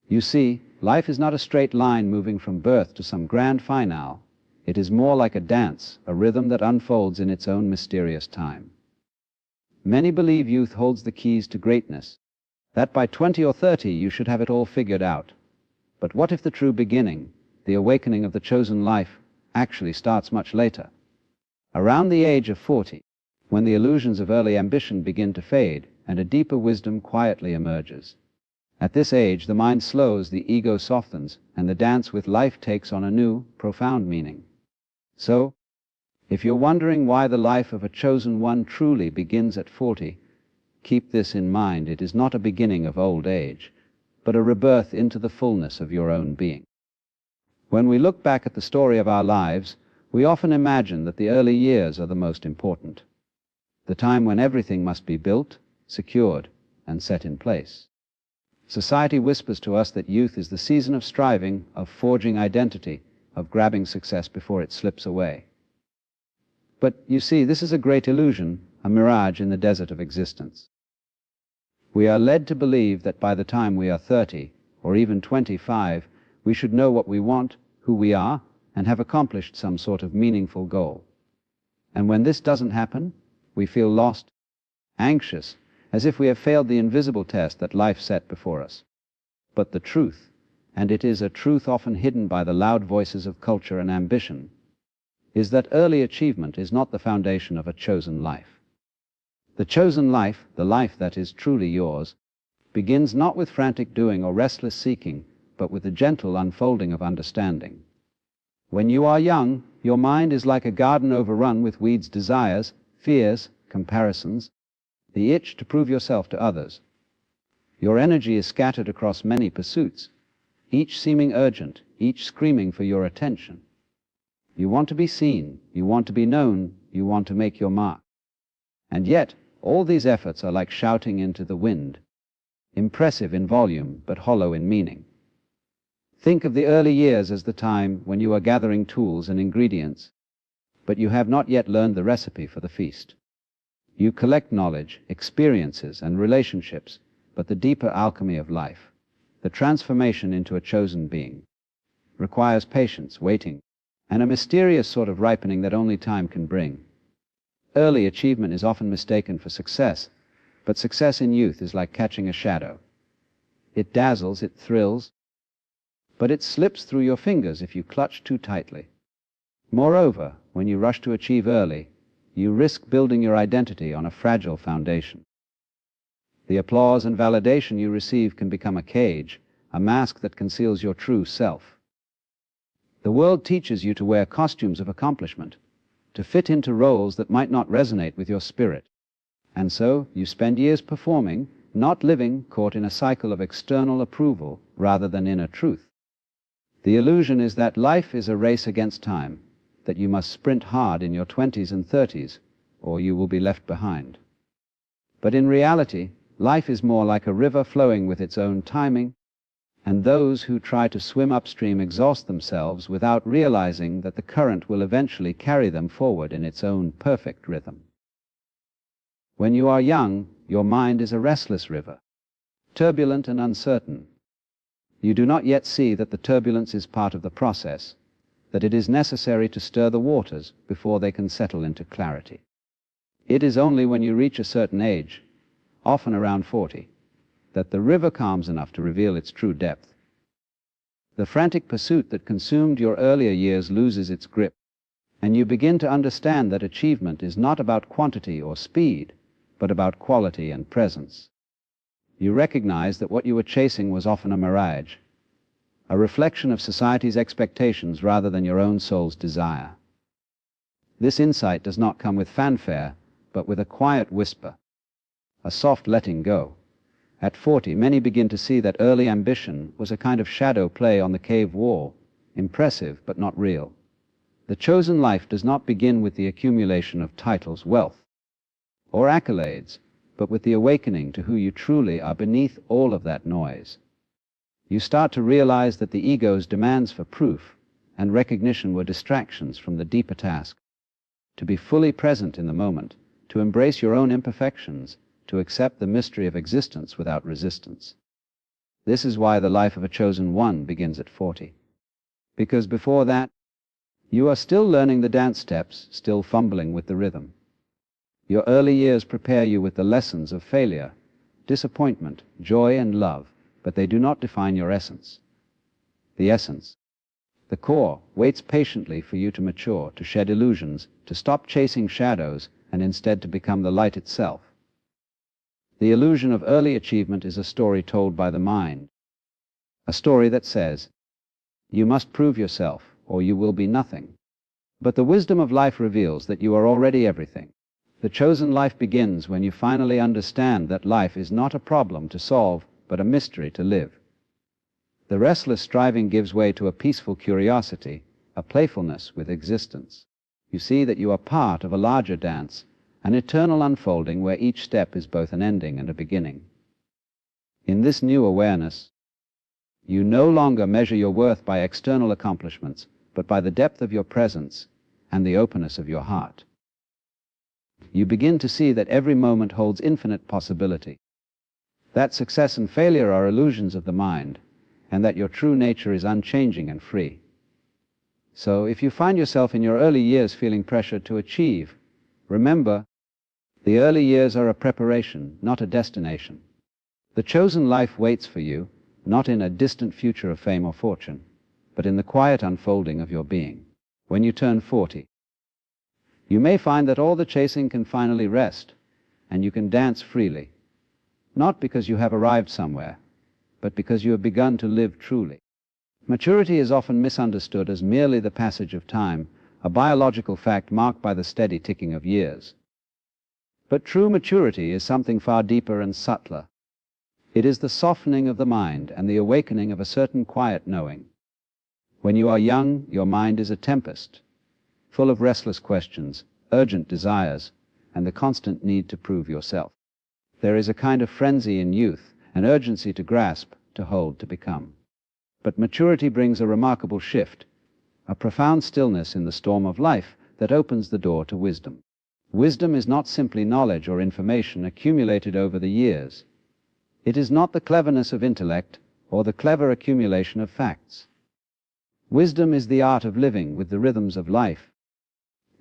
You see, life is not a straight line moving from birth to some grand finale. It is more like a dance, a rhythm that unfolds in its own mysterious time. Many believe youth holds the keys to greatness, that by 20 or 30 you should have it all figured out. But what if the true beginning, the awakening of the chosen life, actually starts much later? Around the age of 40, when the illusions of early ambition begin to fade and a deeper wisdom quietly emerges. At this age, the mind slows, the ego softens, and the dance with life takes on a new, profound meaning. So, if you're wondering why the life of a chosen one truly begins at 40, keep this in mind. It is not a beginning of old age, but a rebirth into the fullness of your own being. When we look back at the story of our lives, we often imagine that the early years are the most important, the time when everything must be built, secured, and set in place. Society whispers to us that youth is the season of striving, of forging identity, of grabbing success before it slips away. But you see, this is a great illusion, a mirage in the desert of existence. We are led to believe that by the time we are 30, or even 25, we should know what we want, who we are, and have accomplished some sort of meaningful goal. And when this doesn't happen, we feel lost, anxious, as if we have failed the invisible test that life set before us. But the truth, and it is a truth often hidden by the loud voices of culture and ambition, is that early achievement is not the foundation of a chosen life. The chosen life, the life that is truly yours, begins not with frantic doing or restless seeking, but with the gentle unfolding of understanding. When you are young, your mind is like a garden overrun with weeds, desires, fears, comparisons, the itch to prove yourself to others. Your energy is scattered across many pursuits, each seeming urgent, each screaming for your attention. You want to be seen, you want to be known, you want to make your mark. And yet, all these efforts are like shouting into the wind, impressive in volume, but hollow in meaning. Think of the early years as the time when you are gathering tools and ingredients, but you have not yet learned the recipe for the feast. You collect knowledge, experiences, and relationships, but the deeper alchemy of life, the transformation into a chosen being, requires patience, waiting, and a mysterious sort of ripening that only time can bring. Early achievement is often mistaken for success, but success in youth is like catching a shadow. It dazzles, it thrills, but it slips through your fingers if you clutch too tightly. Moreover, when you rush to achieve early, you risk building your identity on a fragile foundation. The applause and validation you receive can become a cage, a mask that conceals your true self. The world teaches you to wear costumes of accomplishment, to fit into roles that might not resonate with your spirit. And so you spend years performing, not living, caught in a cycle of external approval rather than inner truth. The illusion is that life is a race against time, that you must sprint hard in your 20s and 30s, or you will be left behind. But in reality, life is more like a river flowing with its own timing, and those who try to swim upstream exhaust themselves without realizing that the current will eventually carry them forward in its own perfect rhythm. When you are young, your mind is a restless river, turbulent and uncertain. You do not yet see that the turbulence is part of the process, that it is necessary to stir the waters before they can settle into clarity. It is only when you reach a certain age, often around 40, that the river calms enough to reveal its true depth. The frantic pursuit that consumed your earlier years loses its grip, and you begin to understand that achievement is not about quantity or speed, but about quality and presence. You recognize that what you were chasing was often a mirage, a reflection of society's expectations rather than your own soul's desire. This insight does not come with fanfare, but with a quiet whisper, a soft letting go. At 40, many begin to see that early ambition was a kind of shadow play on the cave wall, impressive but not real. The chosen life does not begin with the accumulation of titles, wealth, or accolades, but with the awakening to who you truly are beneath all of that noise. You start to realize that the ego's demands for proof and recognition were distractions from the deeper task, to be fully present in the moment, to embrace your own imperfections, to accept the mystery of existence without resistance. This is why the life of a chosen one begins at 40. Because before that, you are still learning the dance steps, still fumbling with the rhythm. Your early years prepare you with the lessons of failure, disappointment, joy, and love, but they do not define your essence. The essence, the core, waits patiently for you to mature, to shed illusions, to stop chasing shadows, and instead to become the light itself. The illusion of early achievement is a story told by the mind, a story that says, you must prove yourself, or you will be nothing. But the wisdom of life reveals that you are already everything. The chosen life begins when you finally understand that life is not a problem to solve, but a mystery to live. The restless striving gives way to a peaceful curiosity, a playfulness with existence. You see that you are part of a larger dance, an eternal unfolding where each step is both an ending and a beginning. In this new awareness, you no longer measure your worth by external accomplishments, but by the depth of your presence and the openness of your heart. You begin to see that every moment holds infinite possibility, that success and failure are illusions of the mind, and that your true nature is unchanging and free. So, if you find yourself in your early years feeling pressured to achieve, remember, the early years are a preparation, not a destination. The chosen life waits for you, not in a distant future of fame or fortune, but in the quiet unfolding of your being. When you turn 40, you may find that all the chasing can finally rest, and you can dance freely, not because you have arrived somewhere, but because you have begun to live truly. Maturity is often misunderstood as merely the passage of time, a biological fact marked by the steady ticking of years. But true maturity is something far deeper and subtler. It is the softening of the mind and the awakening of a certain quiet knowing. When you are young, your mind is a tempest, full of restless questions, urgent desires, and the constant need to prove yourself. There is a kind of frenzy in youth, an urgency to grasp, to hold, to become. But maturity brings a remarkable shift, a profound stillness in the storm of life that opens the door to wisdom. Wisdom is not simply knowledge or information accumulated over the years. It is not the cleverness of intellect or the clever accumulation of facts. Wisdom is the art of living with the rhythms of life,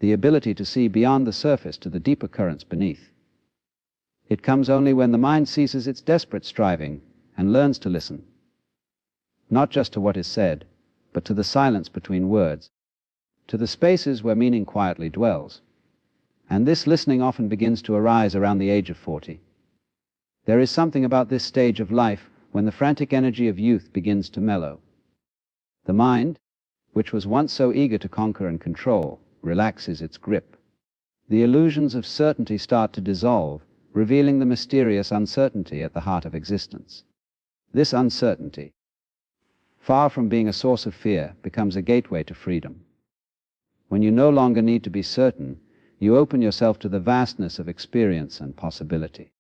the ability to see beyond the surface to the deeper currents beneath. It comes only when the mind ceases its desperate striving and learns to listen, not just to what is said, but to the silence between words, to the spaces where meaning quietly dwells. And this listening often begins to arise around the age of 40. There is something about this stage of life when the frantic energy of youth begins to mellow. The mind, which was once so eager to conquer and control, relaxes its grip. The illusions of certainty start to dissolve, revealing the mysterious uncertainty at the heart of existence. This uncertainty, far from being a source of fear, becomes a gateway to freedom. When you no longer need to be certain, you open yourself to the vastness of experience and possibility.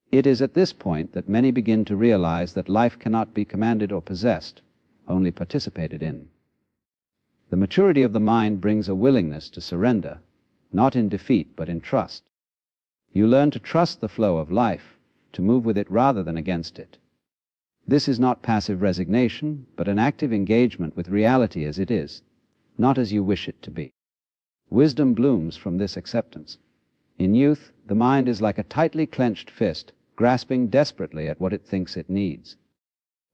It is at this point that many begin to realize that life cannot be commanded or possessed, only participated in. The maturity of the mind brings a willingness to surrender, not in defeat but in trust. You learn to trust the flow of life, to move with it rather than against it. This is not passive resignation, but an active engagement with reality as it is, not as you wish it to be. Wisdom blooms from this acceptance. In youth, the mind is like a tightly clenched fist, grasping desperately at what it thinks it needs.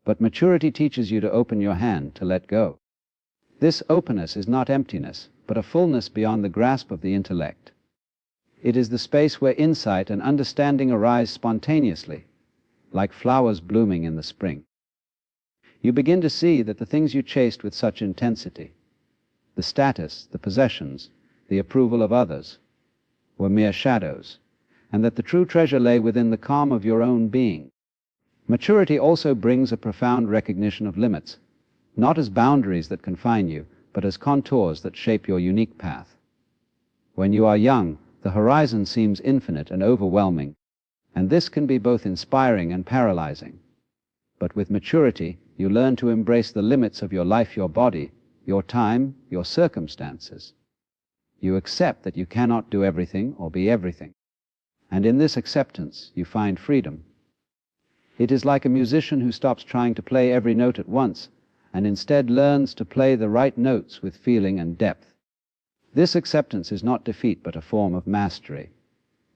But maturity teaches you to open your hand, to let go. This openness is not emptiness, but a fullness beyond the grasp of the intellect. It is the space where insight and understanding arise spontaneously, like flowers blooming in the spring. You begin to see that the things you chased with such intensity, the status, the possessions, the approval of others, were mere shadows, and that the true treasure lay within the calm of your own being. Maturity also brings a profound recognition of limits, not as boundaries that confine you, but as contours that shape your unique path. When you are young, the horizon seems infinite and overwhelming, and this can be both inspiring and paralyzing. But with maturity, you learn to embrace the limits of your life, your body, your time, your circumstances. You accept that you cannot do everything or be everything. And in this acceptance, you find freedom. It is like a musician who stops trying to play every note at once and instead learns to play the right notes with feeling and depth. This acceptance is not defeat but a form of mastery.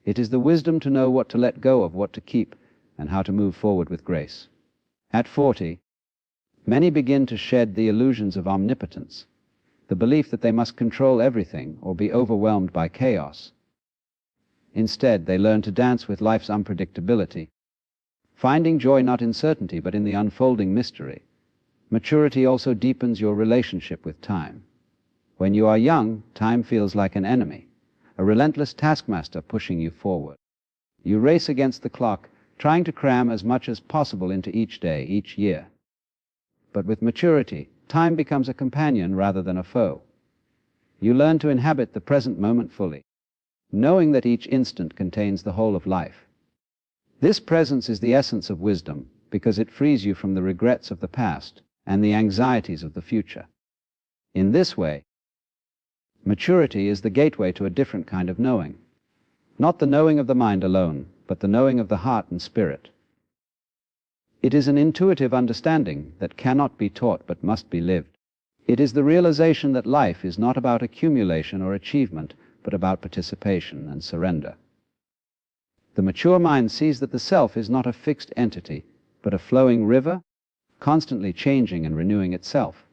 It is the wisdom to know what to let go of, what to keep, and how to move forward with grace. At 40, many begin to shed the illusions of omnipotence, the belief that they must control everything or be overwhelmed by chaos. Instead, they learn to dance with life's unpredictability, finding joy not in certainty but in the unfolding mystery. Maturity also deepens your relationship with time. When you are young, time feels like an enemy, a relentless taskmaster pushing you forward. You race against the clock, trying to cram as much as possible into each day, each year. But with maturity, time becomes a companion rather than a foe. You learn to inhabit the present moment fully, knowing that each instant contains the whole of life. This presence is the essence of wisdom, because it frees you from the regrets of the past and the anxieties of the future. In this way, maturity is the gateway to a different kind of knowing. Not the knowing of the mind alone, but the knowing of the heart and spirit. It is an intuitive understanding that cannot be taught but must be lived. It is the realization that life is not about accumulation or achievement, but about participation and surrender. The mature mind sees that the self is not a fixed entity, but a flowing river, constantly changing and renewing itself.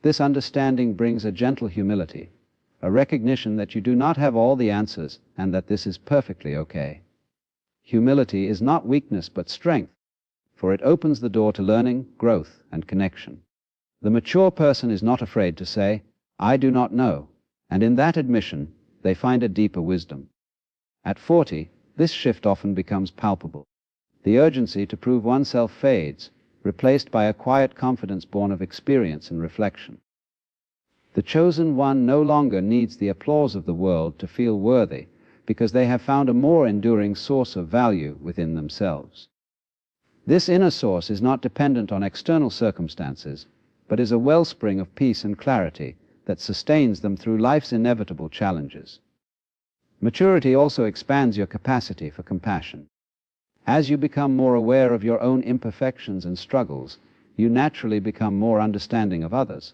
This understanding brings a gentle humility, a recognition that you do not have all the answers and that this is perfectly okay. Humility is not weakness but strength, for it opens the door to learning, growth, and connection. The mature person is not afraid to say, "I do not know," and in that admission, they find a deeper wisdom. At 40, this shift often becomes palpable. The urgency to prove oneself fades, replaced by a quiet confidence born of experience and reflection. The chosen one no longer needs the applause of the world to feel worthy, because they have found a more enduring source of value within themselves. This inner source is not dependent on external circumstances, but is a wellspring of peace and clarity that sustains them through life's inevitable challenges. Maturity also expands your capacity for compassion. As you become more aware of your own imperfections and struggles, you naturally become more understanding of others.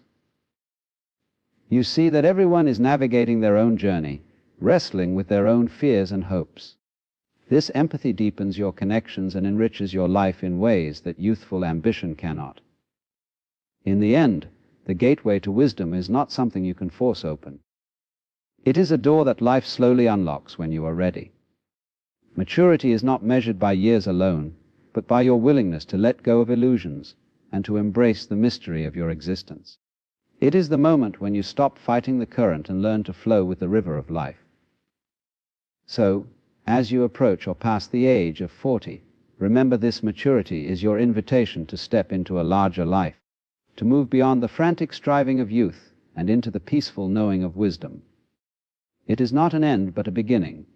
You see that everyone is navigating their own journey, wrestling with their own fears and hopes. This empathy deepens your connections and enriches your life in ways that youthful ambition cannot. In the end, the gateway to wisdom is not something you can force open. It is a door that life slowly unlocks when you are ready. Maturity is not measured by years alone, but by your willingness to let go of illusions and to embrace the mystery of your existence. It is the moment when you stop fighting the current and learn to flow with the river of life. So, as you approach or pass the age of 40, remember this: maturity is your invitation to step into a larger life, to move beyond the frantic striving of youth and into the peaceful knowing of wisdom. It is not an end but a beginning,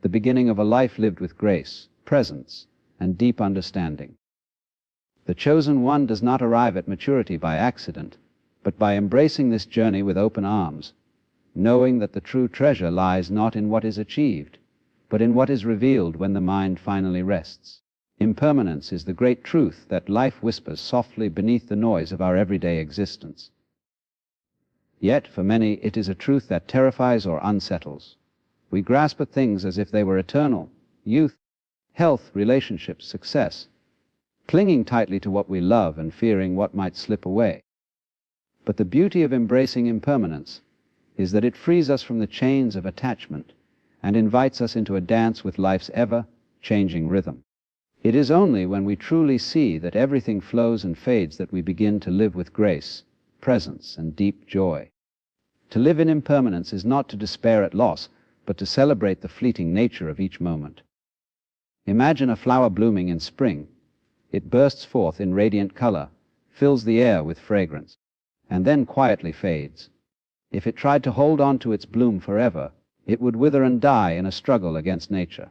the beginning of a life lived with grace, presence, and deep understanding. The chosen one does not arrive at maturity by accident, but by embracing this journey with open arms, knowing that the true treasure lies not in what is achieved, but in what is revealed when the mind finally rests. Impermanence is the great truth that life whispers softly beneath the noise of our everyday existence. Yet, for many, it is a truth that terrifies or unsettles. We grasp at things as if they were eternal: youth, health, relationships, success, clinging tightly to what we love and fearing what might slip away. But the beauty of embracing impermanence is that it frees us from the chains of attachment and invites us into a dance with life's ever-changing rhythm. It is only when we truly see that everything flows and fades that we begin to live with grace, presence, and deep joy. To live in impermanence is not to despair at loss, but to celebrate the fleeting nature of each moment. Imagine a flower blooming in spring. It bursts forth in radiant color, fills the air with fragrance, and then quietly fades. If it tried to hold on to its bloom forever, it would wither and die in a struggle against nature.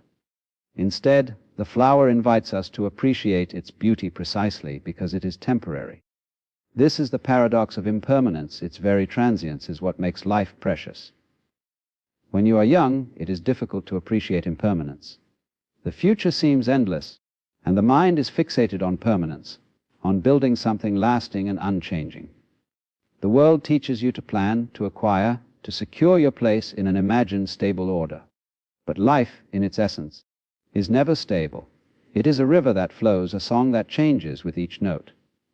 Instead, the flower invites us to appreciate its beauty precisely because it is temporary. This is the paradox of impermanence. Its very transience is what makes life precious. When you are young, it is difficult to appreciate impermanence. The future seems endless, And the mind is fixated on permanence, on building something lasting and unchanging. The world teaches you to plan, to acquire, to secure your place in an imagined stable order. But life, in its essence, is never stable. It is a river that flows, a song that changes with each note.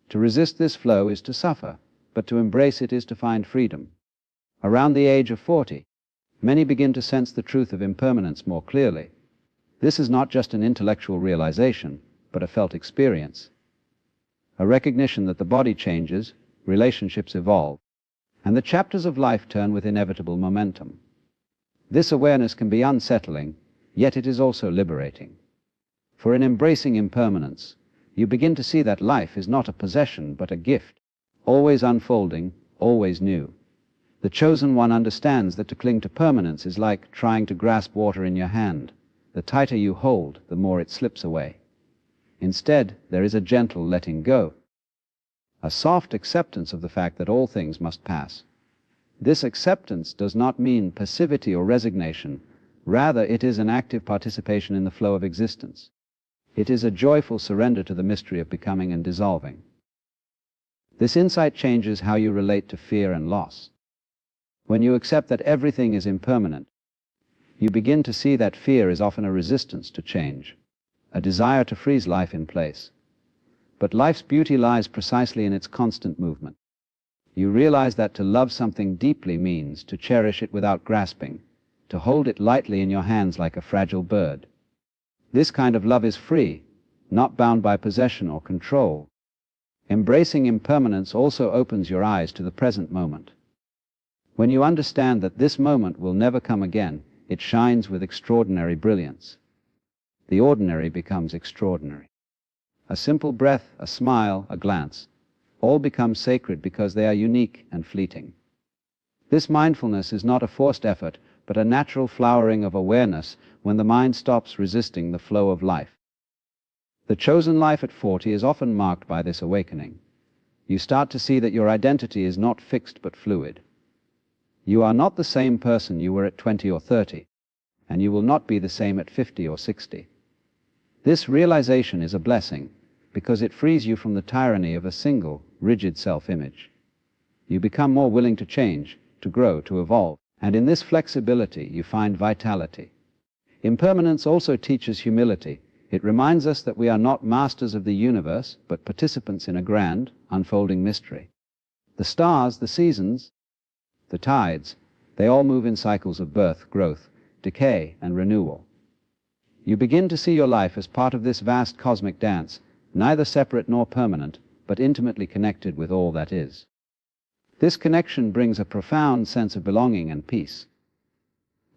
To resist this flow is to suffer, but to embrace it is to find freedom. Around the age of 40, many begin to sense the truth of impermanence more clearly. This is not just an intellectual realization, but a felt experience. A recognition that the body changes, relationships evolve, and the chapters of life turn with inevitable momentum. This awareness can be unsettling, yet it is also liberating. For in embracing impermanence, you begin to see that life is not a possession but a gift, always unfolding, always new. The chosen one understands that to cling to permanence is like trying to grasp water in your hand. The tighter you hold, the more it slips away. Instead, there is a gentle letting go, a soft acceptance of the fact that all things must pass. This acceptance does not mean passivity or resignation. Rather, it is an active participation in the flow of existence. It is a joyful surrender to the mystery of becoming and dissolving. This insight changes how you relate to fear and loss. When you accept that everything is impermanent, you begin to see that fear is often a resistance to change, a desire to freeze life in place. But life's beauty lies precisely in its constant movement. You realize that to love something deeply means to cherish it without grasping, to hold it lightly in your hands like a fragile bird. This kind of love is free, not bound by possession or control. Embracing impermanence also opens your eyes to the present moment. When you understand that this moment will never come again, it shines with extraordinary brilliance. The ordinary becomes extraordinary. A simple breath, a smile, a glance, all become sacred because they are unique and fleeting. This mindfulness is not a forced effort, but a natural flowering of awareness when the mind stops resisting the flow of life. The chosen life at 40 is often marked by this awakening. You start to see that your identity is not fixed but fluid. You are not the same person you were at 20 or 30, and you will not be the same at 50 or 60. This realization is a blessing, because it frees you from the tyranny of a single, rigid self-image. You become more willing to change, to grow, to evolve, and in this flexibility you find vitality. Impermanence also teaches humility. It reminds us that we are not masters of the universe, but participants in a grand, unfolding mystery. The stars, the seasons, the tides, they all move in cycles of birth, growth, decay, and renewal. You begin to see your life as part of this vast cosmic dance, neither separate nor permanent, but intimately connected with all that is. This connection brings a profound sense of belonging and peace.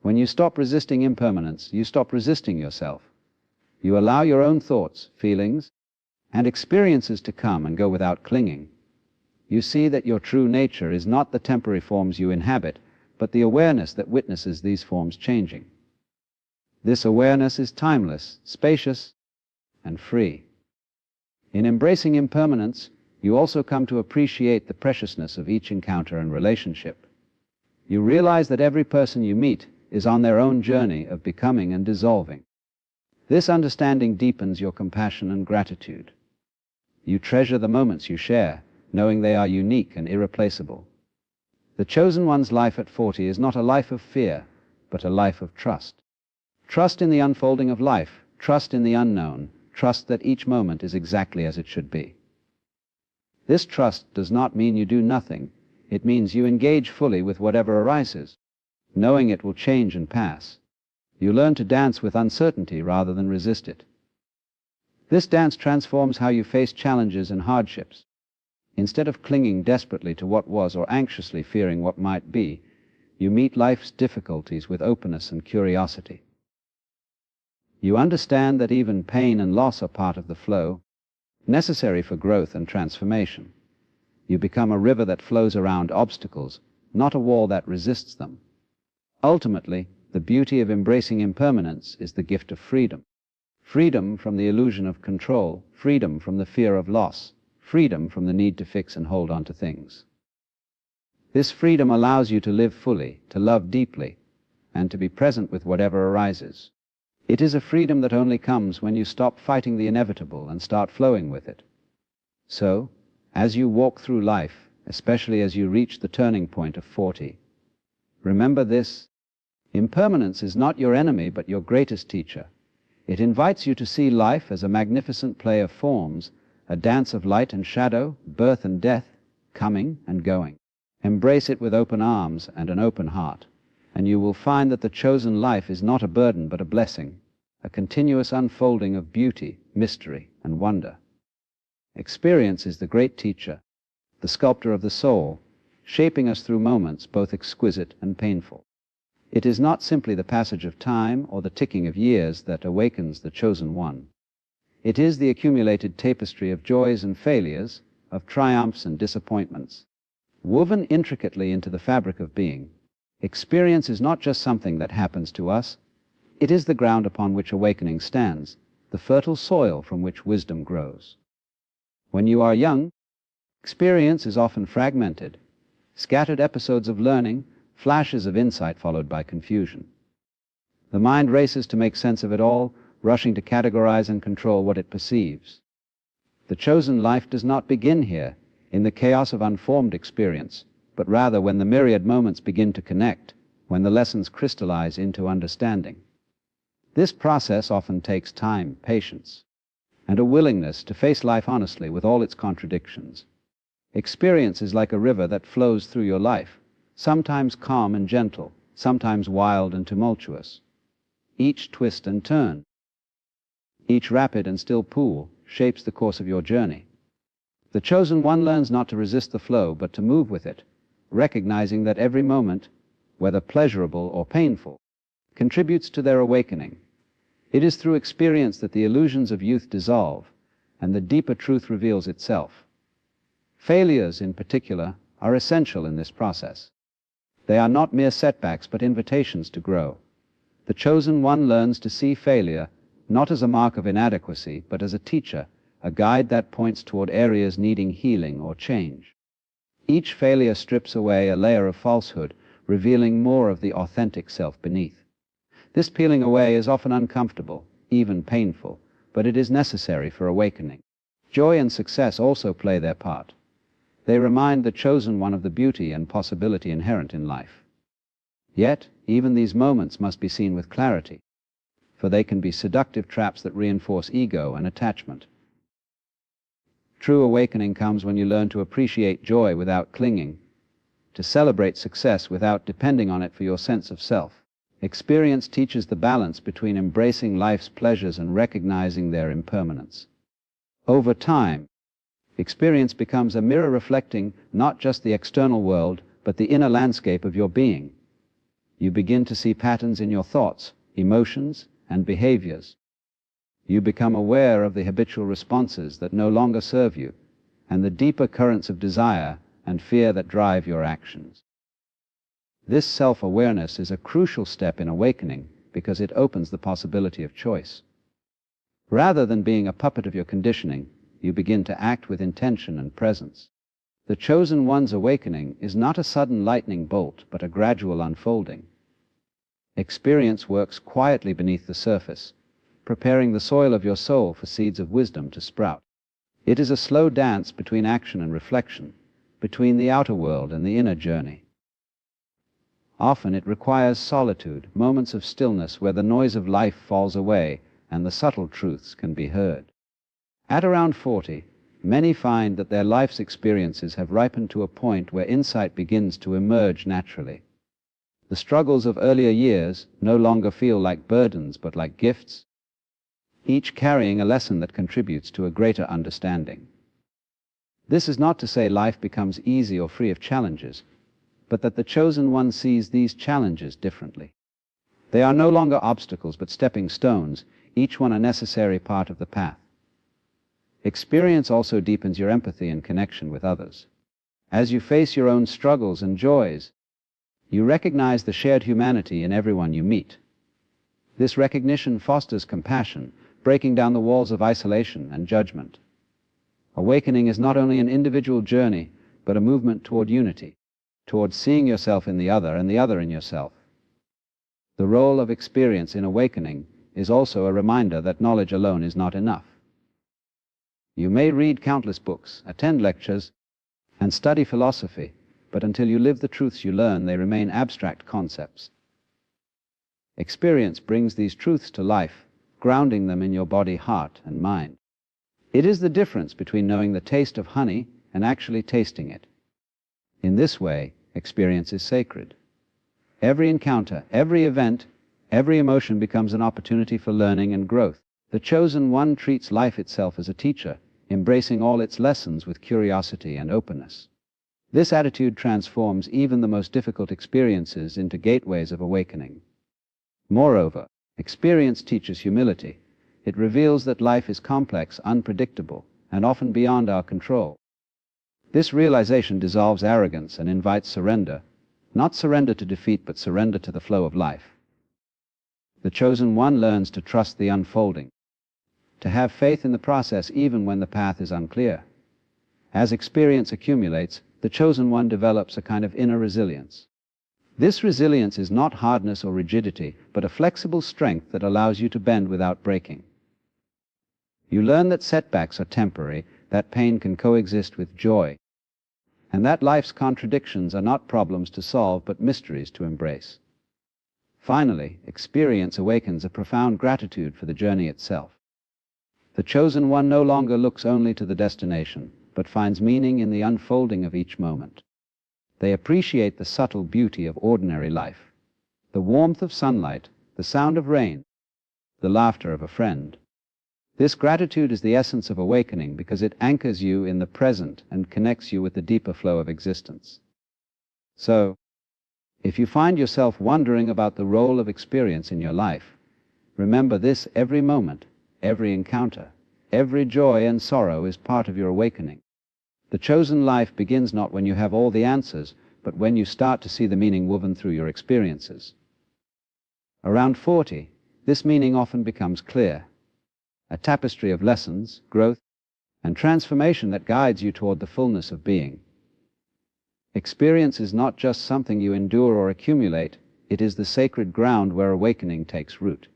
When you stop resisting impermanence, you stop resisting yourself. You allow your own thoughts, feelings, and experiences to come and go without clinging. You see that your true nature is not the temporary forms you inhabit, but the awareness that witnesses these forms changing. This awareness is timeless, spacious, and free. In embracing impermanence, you also come to appreciate the preciousness of each encounter and relationship. You realize that every person you meet is on their own journey of becoming and dissolving. This understanding deepens your compassion and gratitude. You treasure the moments you share, knowing they are unique and irreplaceable. The chosen one's life at 40 is not a life of fear, but a life of trust. Trust in the unfolding of life, trust in the unknown, trust that each moment is exactly as it should be. This trust does not mean you do nothing. It means you engage fully with whatever arises, knowing it will change and pass. You learn to dance with uncertainty rather than resist it. This dance transforms how you face challenges and hardships. Instead of clinging desperately to what was or anxiously fearing what might be, you meet life's difficulties with openness and curiosity. You understand that even pain and loss are part of the flow, necessary for growth and transformation. You become a river that flows around obstacles, not a wall that resists them. Ultimately, the beauty of embracing impermanence is the gift of freedom. Freedom from the illusion of control, freedom from the fear of loss, freedom from the need to fix and hold on to things. This freedom allows you to live fully, to love deeply, and to be present with whatever arises. It is a freedom that only comes when you stop fighting the inevitable and start flowing with it. So, as you walk through life, especially as you reach the turning point of 40, remember this: impermanence is not your enemy but your greatest teacher. It invites you to see life as a magnificent play of forms, a dance of light and shadow, birth and death, coming and going. Embrace it with open arms and an open heart, and you will find that the chosen life is not a burden but a blessing, a continuous unfolding of beauty, mystery, and wonder. Experience is the great teacher, the sculptor of the soul, shaping us through moments both exquisite and painful. It is not simply the passage of time or the ticking of years that awakens the chosen one. It is the accumulated tapestry of joys and failures, of triumphs and disappointments. Woven intricately into the fabric of being, experience is not just something that happens to us. It is the ground upon which awakening stands, the fertile soil from which wisdom grows. When you are young, experience is often fragmented, scattered episodes of learning, flashes of insight followed by confusion. The mind races to make sense of it all, rushing to categorize and control what it perceives. The chosen life does not begin here, in the chaos of unformed experience, but rather when the myriad moments begin to connect, when the lessons crystallize into understanding. This process often takes time, patience, and a willingness to face life honestly with all its contradictions. Experience is like a river that flows through your life, sometimes calm and gentle, sometimes wild and tumultuous. Each twist and turn, each rapid and still pool, shapes the course of your journey. The chosen one learns not to resist the flow, but to move with it, recognizing that every moment, whether pleasurable or painful, contributes to their awakening. It is through experience that the illusions of youth dissolve, and the deeper truth reveals itself. Failures, in particular, are essential in this process. They are not mere setbacks, but invitations to grow. The chosen one learns to see failure not as a mark of inadequacy, but as a teacher, a guide that points toward areas needing healing or change. Each failure strips away a layer of falsehood, revealing more of the authentic self beneath. This peeling away is often uncomfortable, even painful, but it is necessary for awakening. Joy and success also play their part. They remind the chosen one of the beauty and possibility inherent in life. Yet, even these moments must be seen with clarity, for they can be seductive traps that reinforce ego and attachment. True awakening comes when you learn to appreciate joy without clinging, to celebrate success without depending on it for your sense of self. Experience teaches the balance between embracing life's pleasures and recognizing their impermanence. Over time, experience becomes a mirror reflecting not just the external world, but the inner landscape of your being. You begin to see patterns in your thoughts, emotions, and behaviors. You become aware of the habitual responses that no longer serve you, and the deeper currents of desire and fear that drive your actions. This self-awareness is a crucial step in awakening because it opens the possibility of choice. Rather than being a puppet of your conditioning, you begin to act with intention and presence. The chosen one's awakening is not a sudden lightning bolt, but a gradual unfolding. Experience works quietly beneath the surface, preparing the soil of your soul for seeds of wisdom to sprout. It is a slow dance between action and reflection, between the outer world and the inner journey. Often it requires solitude, moments of stillness where the noise of life falls away and the subtle truths can be heard. At around 40, many find that their life's experiences have ripened to a point where insight begins to emerge naturally. The struggles of earlier years no longer feel like burdens but like gifts, each carrying a lesson that contributes to a greater understanding. This is not to say life becomes easy or free of challenges, but that the chosen one sees these challenges differently. They are no longer obstacles but stepping stones, each one a necessary part of the path. Experience also deepens your empathy and connection with others. As you face your own struggles and joys, you recognize the shared humanity in everyone you meet. This recognition fosters compassion, breaking down the walls of isolation and judgment. Awakening is not only an individual journey, but a movement toward unity, toward seeing yourself in the other and the other in yourself. The role of experience in awakening is also a reminder that knowledge alone is not enough. You may read countless books, attend lectures, and study philosophy, but until you live the truths you learn, they remain abstract concepts. Experience brings these truths to life, grounding them in your body, heart, and mind. It is the difference between knowing the taste of honey and actually tasting it. In this way, experience is sacred. Every encounter, every event, every emotion becomes an opportunity for learning and growth. The chosen one treats life itself as a teacher, embracing all its lessons with curiosity and openness. This attitude transforms even the most difficult experiences into gateways of awakening. Moreover, experience teaches humility. It reveals that life is complex, unpredictable, and often beyond our control. This realization dissolves arrogance and invites surrender, not surrender to defeat, but surrender to the flow of life. The chosen one learns to trust the unfolding, to have faith in the process even when the path is unclear. As experience accumulates, the chosen one develops a kind of inner resilience. This resilience is not hardness or rigidity, but a flexible strength that allows you to bend without breaking. You learn that setbacks are temporary, that pain can coexist with joy, and that life's contradictions are not problems to solve, but mysteries to embrace. Finally, experience awakens a profound gratitude for the journey itself. The chosen one no longer looks only to the destination, but finds meaning in the unfolding of each moment. They appreciate the subtle beauty of ordinary life, the warmth of sunlight, the sound of rain, the laughter of a friend. This gratitude is the essence of awakening because it anchors you in the present and connects you with the deeper flow of existence. So, if you find yourself wondering about the role of experience in your life, remember this: every moment, every encounter, every joy and sorrow is part of your awakening. The chosen life begins not when you have all the answers, but when you start to see the meaning woven through your experiences. Around 40, this meaning often becomes clear. A tapestry of lessons, growth, and transformation that guides you toward the fullness of being. Experience is not just something you endure or accumulate, it is the sacred ground where awakening takes root.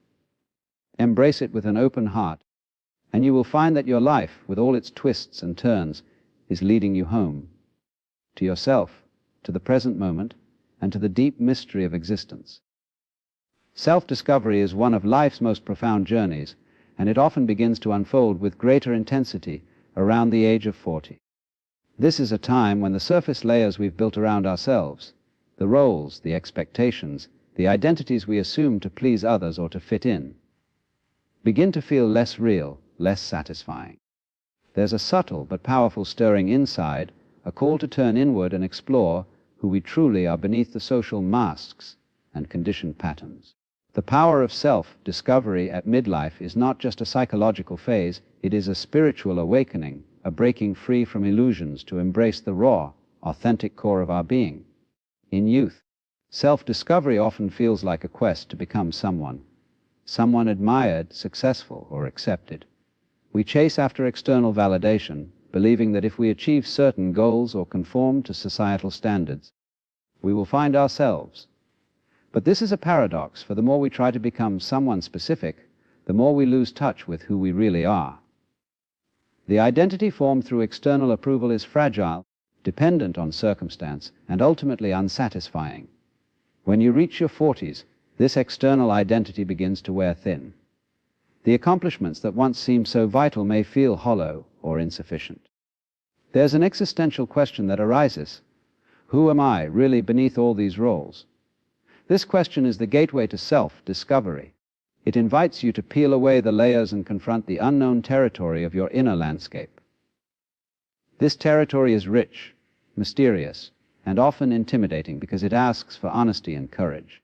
Embrace it with an open heart, and you will find that your life, with all its twists and turns, is leading you home, to yourself, to the present moment, and to the deep mystery of existence. Self-discovery is one of life's most profound journeys, and it often begins to unfold with greater intensity around the age of 40. This is a time when the surface layers we've built around ourselves, the roles, the expectations, the identities we assume to please others or to fit in, begin to feel less real, less satisfying. There's a subtle but powerful stirring inside, a call to turn inward and explore who we truly are beneath the social masks and conditioned patterns. The power of self-discovery at midlife is not just a psychological phase, it is a spiritual awakening, a breaking free from illusions to embrace the raw, authentic core of our being. In youth, self-discovery often feels like a quest to become someone admired, successful, or accepted. We chase after external validation, believing that if we achieve certain goals or conform to societal standards, we will find ourselves. But this is a paradox, for the more we try to become someone specific, the more we lose touch with who we really are. The identity formed through external approval is fragile, dependent on circumstance, and ultimately unsatisfying. When you reach your 40s, this external identity begins to wear thin. The accomplishments that once seemed so vital may feel hollow or insufficient. There's an existential question that arises. Who am I really beneath all these roles? This question is the gateway to self-discovery. It invites you to peel away the layers and confront the unknown territory of your inner landscape. This territory is rich, mysterious, and often intimidating because it asks for honesty and courage.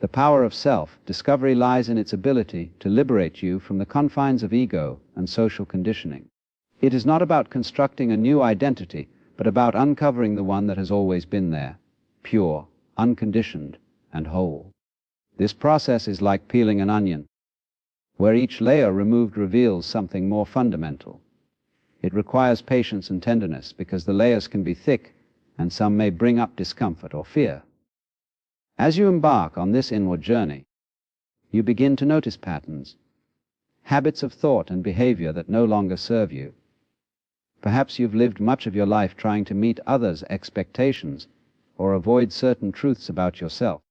The power of self-discovery lies in its ability to liberate you from the confines of ego and social conditioning. It is not about constructing a new identity, but about uncovering the one that has always been there, pure, unconditioned, and whole. This process is like peeling an onion, where each layer removed reveals something more fundamental. It requires patience and tenderness because the layers can be thick, and some may bring up discomfort or fear. As you embark on this inward journey, You begin to notice patterns, habits of thought and behavior that no longer serve you. Perhaps you've lived much of your life trying to meet others' expectations or avoid certain truths about yourself.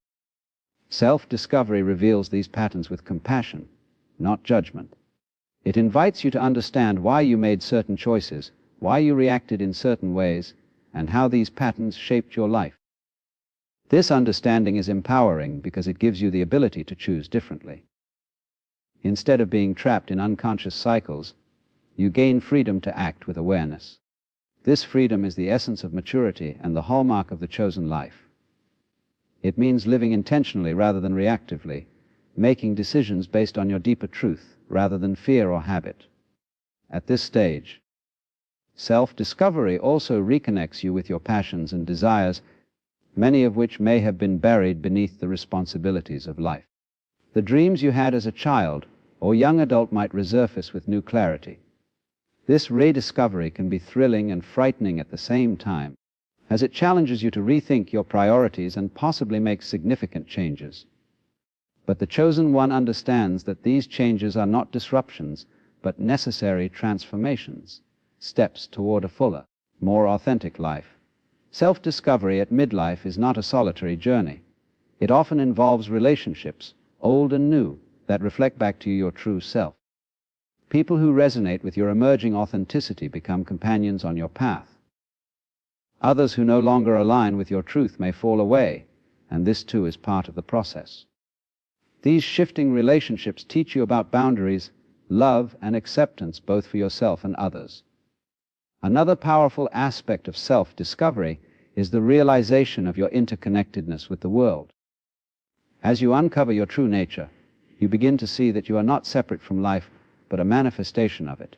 Self-discovery reveals these patterns with compassion, not judgment. It invites you to understand why you made certain choices, why you reacted in certain ways, and how these patterns shaped your life. This understanding is empowering because it gives you the ability to choose differently. Instead of being trapped in unconscious cycles, you gain freedom to act with awareness. This freedom is the essence of maturity and the hallmark of the chosen life. It means living intentionally rather than reactively, making decisions based on your deeper truth rather than fear or habit. At this stage, self-discovery also reconnects you with your passions and desires, many of which may have been buried beneath the responsibilities of life. The dreams you had as a child or young adult might resurface with new clarity. This rediscovery can be thrilling and frightening at the same time, as it challenges you to rethink your priorities and possibly make significant changes. But the chosen one understands that these changes are not disruptions, but necessary transformations, steps toward a fuller, more authentic life. Self-discovery at midlife is not a solitary journey. It often involves relationships, old and new, that reflect back to your true self. People who resonate with your emerging authenticity become companions on your path. Others who no longer align with your truth may fall away, and this too is part of the process. These shifting relationships teach you about boundaries, love, and acceptance both for yourself and others. Another powerful aspect of self-discovery is the realization of your interconnectedness with the world. As you uncover your true nature, you begin to see that you are not separate from life, but a manifestation of it.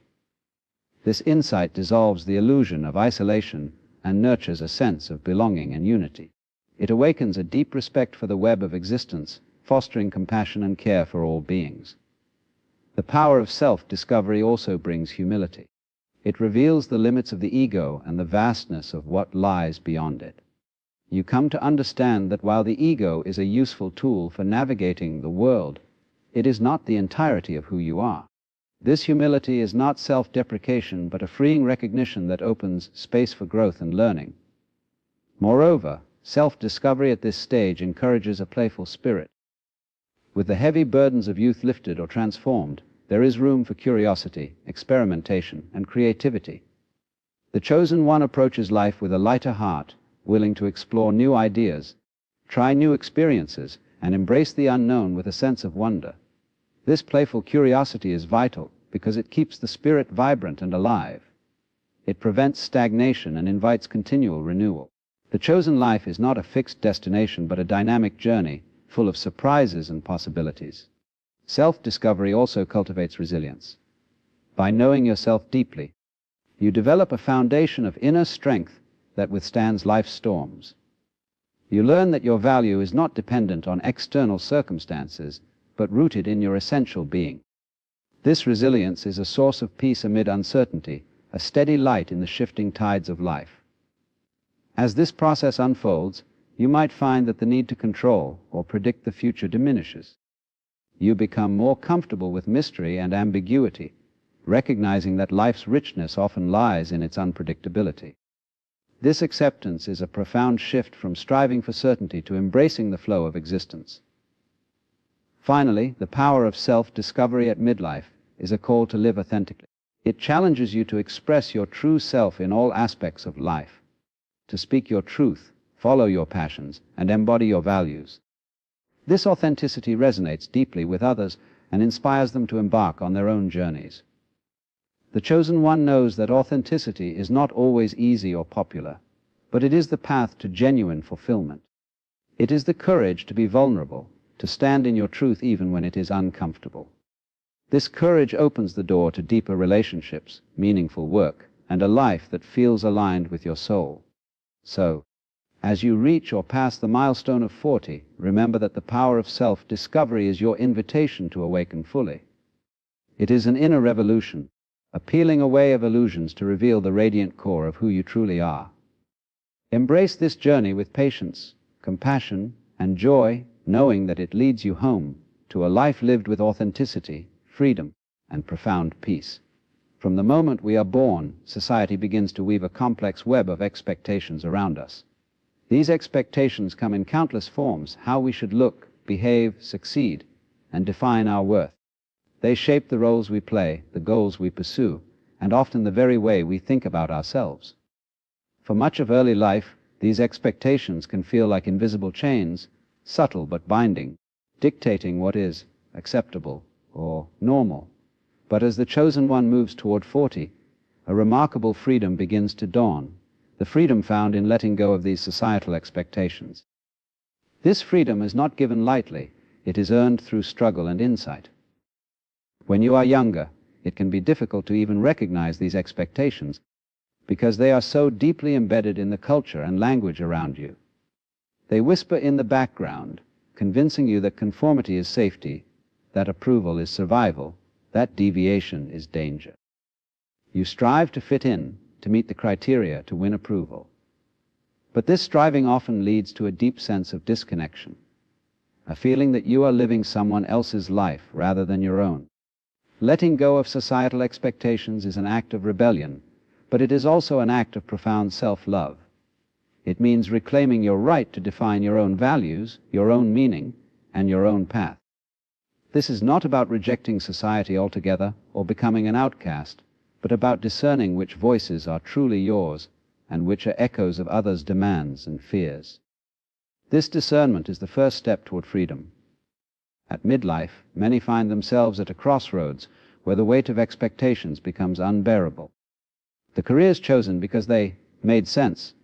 This insight dissolves the illusion of isolation and nurtures a sense of belonging and unity. It awakens a deep respect for the web of existence, fostering compassion and care for all beings. The power of self-discovery also brings humility. It reveals the limits of the ego and the vastness of what lies beyond it. You come to understand that while the ego is a useful tool for navigating the world, it is not the entirety of who you are. This humility is not self-deprecation, but a freeing recognition that opens space for growth and learning. Moreover, self-discovery at this stage encourages a playful spirit. With the heavy burdens of youth lifted or transformed, there is room for curiosity, experimentation, and creativity. The chosen one approaches life with a lighter heart, willing to explore new ideas, try new experiences, and embrace the unknown with a sense of wonder. This playful curiosity is vital because it keeps the spirit vibrant and alive. It prevents stagnation and invites continual renewal. The chosen life is not a fixed destination but a dynamic journey, full of surprises and possibilities. Self-discovery also cultivates resilience. By knowing yourself deeply, you develop a foundation of inner strength that withstands life's storms. You learn that your value is not dependent on external circumstances, but rooted in your essential being. This resilience is a source of peace amid uncertainty, a steady light in the shifting tides of life. As this process unfolds, you might find that the need to control or predict the future diminishes. You become more comfortable with mystery and ambiguity, recognizing that life's richness often lies in its unpredictability. This acceptance is a profound shift from striving for certainty to embracing the flow of existence. Finally, the power of self-discovery at midlife is a call to live authentically. It challenges you to express your true self in all aspects of life, to speak your truth, follow your passions, and embody your values. This authenticity resonates deeply with others and inspires them to embark on their own journeys. The chosen one knows that authenticity is not always easy or popular, but it is the path to genuine fulfillment. It is the courage to be vulnerable, to stand in your truth even when it is uncomfortable. This courage opens the door to deeper relationships, meaningful work, and a life that feels aligned with your soul. So, as you reach or pass the milestone of 40, remember that the power of self-discovery is your invitation to awaken fully. It is an inner revolution, a peeling away of illusions to reveal the radiant core of who you truly are. Embrace this journey with patience, compassion, and joy, knowing that it leads you home, to a life lived with authenticity, freedom, and profound peace. From the moment we are born, society begins to weave a complex web of expectations around us. These expectations come in countless forms: how we should look, behave, succeed, and define our worth. They shape the roles we play, the goals we pursue, and often the very way we think about ourselves. For much of early life, these expectations can feel like invisible chains, subtle but binding, dictating what is acceptable or normal. But as the chosen one moves toward 40, a remarkable freedom begins to dawn, the freedom found in letting go of these societal expectations. This freedom is not given lightly, it is earned through struggle and insight. When you are younger, it can be difficult to even recognize these expectations because they are so deeply embedded in the culture and language around you. They whisper in the background, convincing you that conformity is safety, that approval is survival, that deviation is danger. You strive to fit in, to meet the criteria, to win approval. But this striving often leads to a deep sense of disconnection, a feeling that you are living someone else's life rather than your own. Letting go of societal expectations is an act of rebellion, but it is also an act of profound self-love. It means reclaiming your right to define your own values, your own meaning, and your own path. This is not about rejecting society altogether or becoming an outcast, but about discerning which voices are truly yours and which are echoes of others' demands and fears. This discernment is the first step toward freedom. At midlife, many find themselves at a crossroads where the weight of expectations becomes unbearable. The careers chosen because they made sense,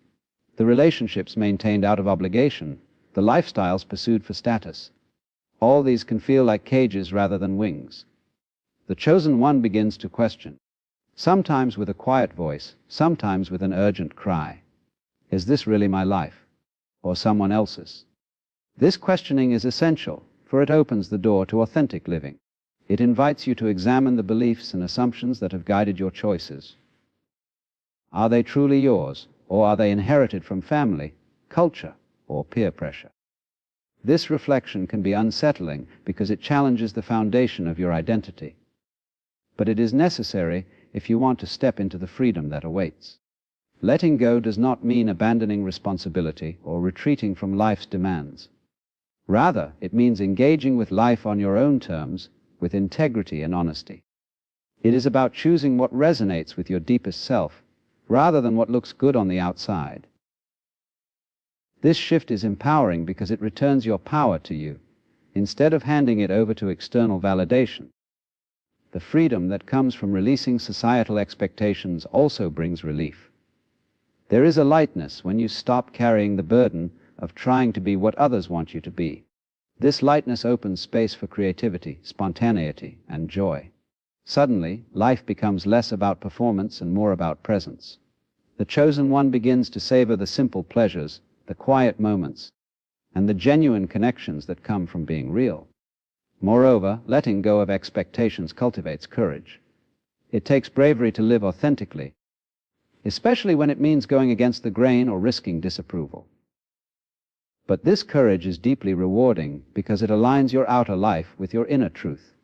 the relationships maintained out of obligation, the lifestyles pursued for status. All these can feel like cages rather than wings. The chosen one begins to question, sometimes with a quiet voice, sometimes with an urgent cry. Is this really my life, or someone else's? This questioning is essential, for it opens the door to authentic living. It invites you to examine the beliefs and assumptions that have guided your choices. Are they truly yours, or are they inherited from family, culture, or peer pressure? This reflection can be unsettling because it challenges the foundation of your identity. But it is necessary if you want to step into the freedom that awaits. Letting go does not mean abandoning responsibility or retreating from life's demands. Rather, it means engaging with life on your own terms, with integrity and honesty. It is about choosing what resonates with your deepest self, rather than what looks good on the outside. This shift is empowering because it returns your power to you, instead of handing it over to external validation. The freedom that comes from releasing societal expectations also brings relief. There is a lightness when you stop carrying the burden of trying to be what others want you to be. This lightness opens space for creativity, spontaneity, and joy. Suddenly, life becomes less about performance and more about presence. The chosen one begins to savor the simple pleasures, the quiet moments, and the genuine connections that come from being real. Moreover, letting go of expectations cultivates courage. It takes bravery to live authentically, especially when it means going against the grain or risking disapproval. But this courage is deeply rewarding because it aligns your outer life with your inner truth.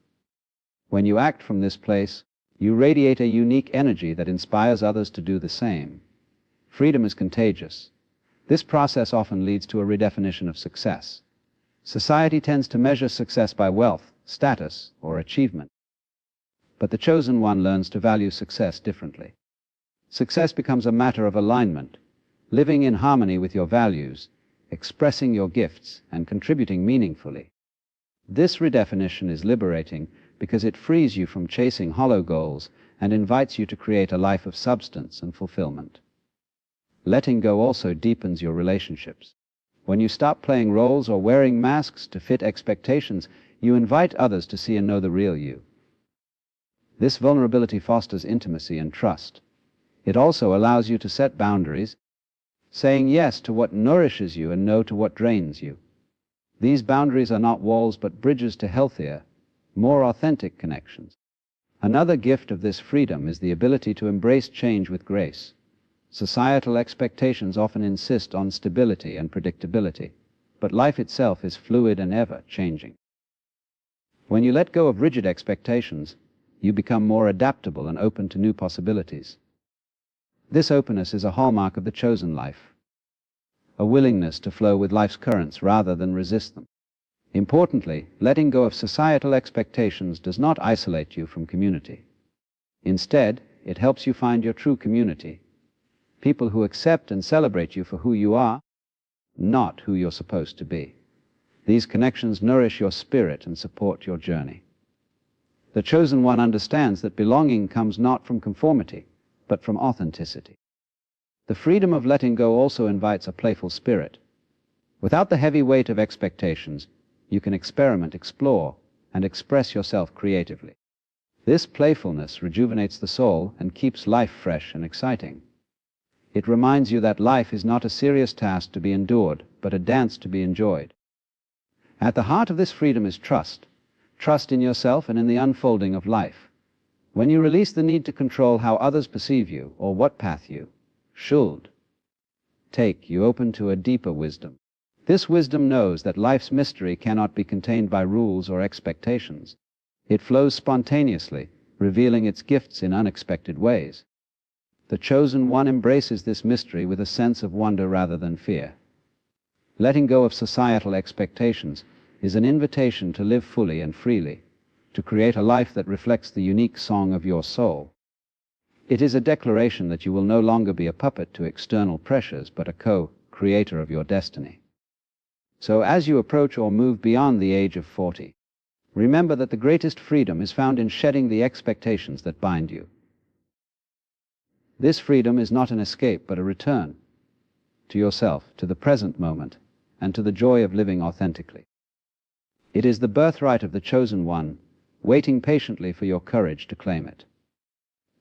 When you act from this place, you radiate a unique energy that inspires others to do the same. Freedom is contagious. This process often leads to a redefinition of success. Society tends to measure success by wealth, status, or achievement. But the chosen one learns to value success differently. Success becomes a matter of alignment, living in harmony with your values, expressing your gifts, and contributing meaningfully. This redefinition is liberating because it frees you from chasing hollow goals and invites you to create a life of substance and fulfillment. Letting go also deepens your relationships. When you stop playing roles or wearing masks to fit expectations, you invite others to see and know the real you. This vulnerability fosters intimacy and trust. It also allows you to set boundaries, saying yes to what nourishes you and no to what drains you. These boundaries are not walls but bridges to healthier, more authentic connections. Another gift of this freedom is the ability to embrace change with grace. Societal expectations often insist on stability and predictability, but life itself is fluid and ever-changing. When you let go of rigid expectations, you become more adaptable and open to new possibilities. This openness is a hallmark of the chosen life, a willingness to flow with life's currents rather than resist them. Importantly, letting go of societal expectations does not isolate you from community. Instead, it helps you find your true community, people who accept and celebrate you for who you are, not who you're supposed to be. These connections nourish your spirit and support your journey. The chosen one understands that belonging comes not from conformity, but from authenticity. The freedom of letting go also invites a playful spirit. Without the heavy weight of expectations, you can experiment, explore, and express yourself creatively. This playfulness rejuvenates the soul and keeps life fresh and exciting. It reminds you that life is not a serious task to be endured, but a dance to be enjoyed. At the heart of this freedom is trust. Trust in yourself and in the unfolding of life. When you release the need to control how others perceive you or what path you should take, you open to a deeper wisdom. This wisdom knows that life's mystery cannot be contained by rules or expectations. It flows spontaneously, revealing its gifts in unexpected ways. The chosen one embraces this mystery with a sense of wonder rather than fear. Letting go of societal expectations is an invitation to live fully and freely, to create a life that reflects the unique song of your soul. It is a declaration that you will no longer be a puppet to external pressures, but a co-creator of your destiny. So as you approach or move beyond the age of 40, remember that the greatest freedom is found in shedding the expectations that bind you. This freedom is not an escape, but a return to yourself, to the present moment, and to the joy of living authentically. It is the birthright of the chosen one, waiting patiently for your courage to claim it.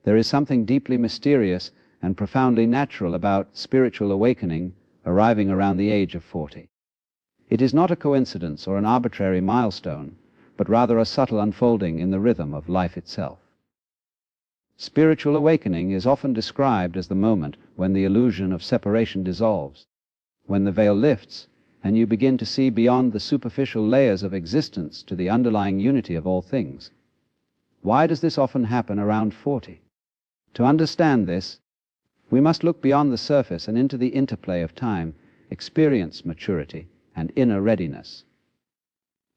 There is something deeply mysterious and profoundly natural about spiritual awakening arriving around the age of 40. It is not a coincidence or an arbitrary milestone, but rather a subtle unfolding in the rhythm of life itself. Spiritual awakening is often described as the moment when the illusion of separation dissolves, when the veil lifts, and you begin to see beyond the superficial layers of existence to the underlying unity of all things. Why does this often happen around 40? To understand this, we must look beyond the surface and into the interplay of time, experience, maturity, and inner readiness.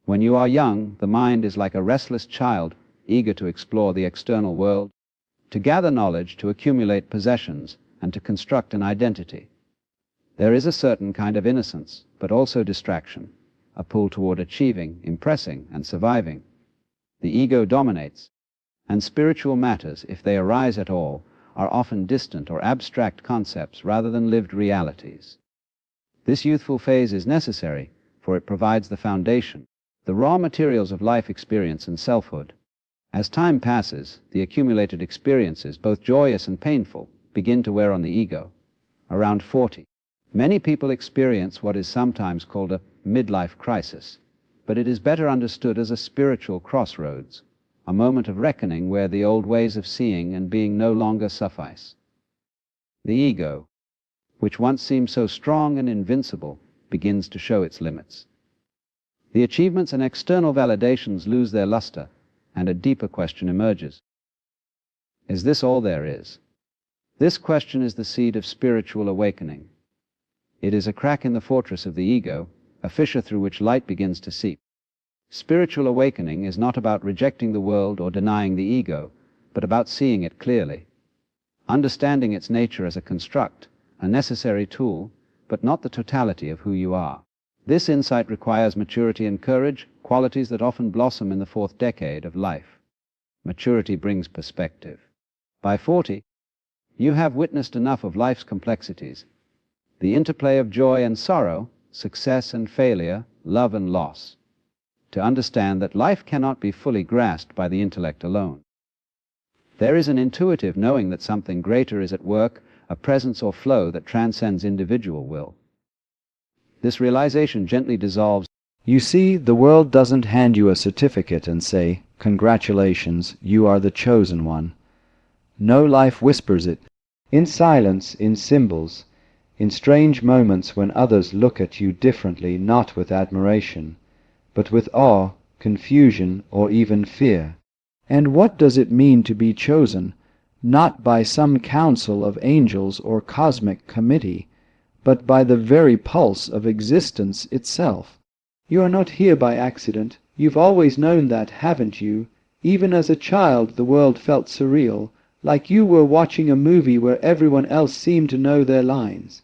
When you are young, the mind is like a restless child, eager to explore the external world, to gather knowledge, to accumulate possessions, and to construct an identity. There is a certain kind of innocence, but also distraction, a pull toward achieving, impressing, and surviving. The ego dominates, and spiritual matters, if they arise at all, are often distant or abstract concepts rather than lived realities. This youthful phase is necessary, for it provides the foundation, the raw materials of life experience and selfhood. As time passes, the accumulated experiences, both joyous and painful, begin to wear on the ego. Around 40, many people experience what is sometimes called a midlife crisis, but it is better understood as a spiritual crossroads, a moment of reckoning where the old ways of seeing and being no longer suffice. The ego, which once seemed so strong and invincible, begins to show its limits. The achievements and external validations lose their luster, and a deeper question emerges. Is this all there is? This question is the seed of spiritual awakening. It is a crack in the fortress of the ego, a fissure through which light begins to seep. Spiritual awakening is not about rejecting the world or denying the ego, but about seeing it clearly, understanding its nature as a construct, a necessary tool, but not the totality of who you are. This insight requires maturity and courage, qualities that often blossom in the fourth decade of life. Maturity brings perspective. By 40, you have witnessed enough of life's complexities, the interplay of joy and sorrow, success and failure, love and loss, to understand that life cannot be fully grasped by the intellect alone. There is an intuitive knowing that something greater is at work, a presence or flow that transcends individual will. This realization gently dissolves. You see, the world doesn't hand you a certificate and say, "Congratulations, you are the chosen one." No, life whispers it, in silence, in symbols, in strange moments when others look at you differently, not with admiration, but with awe, confusion, or even fear. And what does it mean to be chosen? Not by some council of angels or cosmic committee, but by the very pulse of existence itself. You are not here by accident. You've always known that, haven't you? Even as a child the world felt surreal, like you were watching a movie where everyone else seemed to know their lines.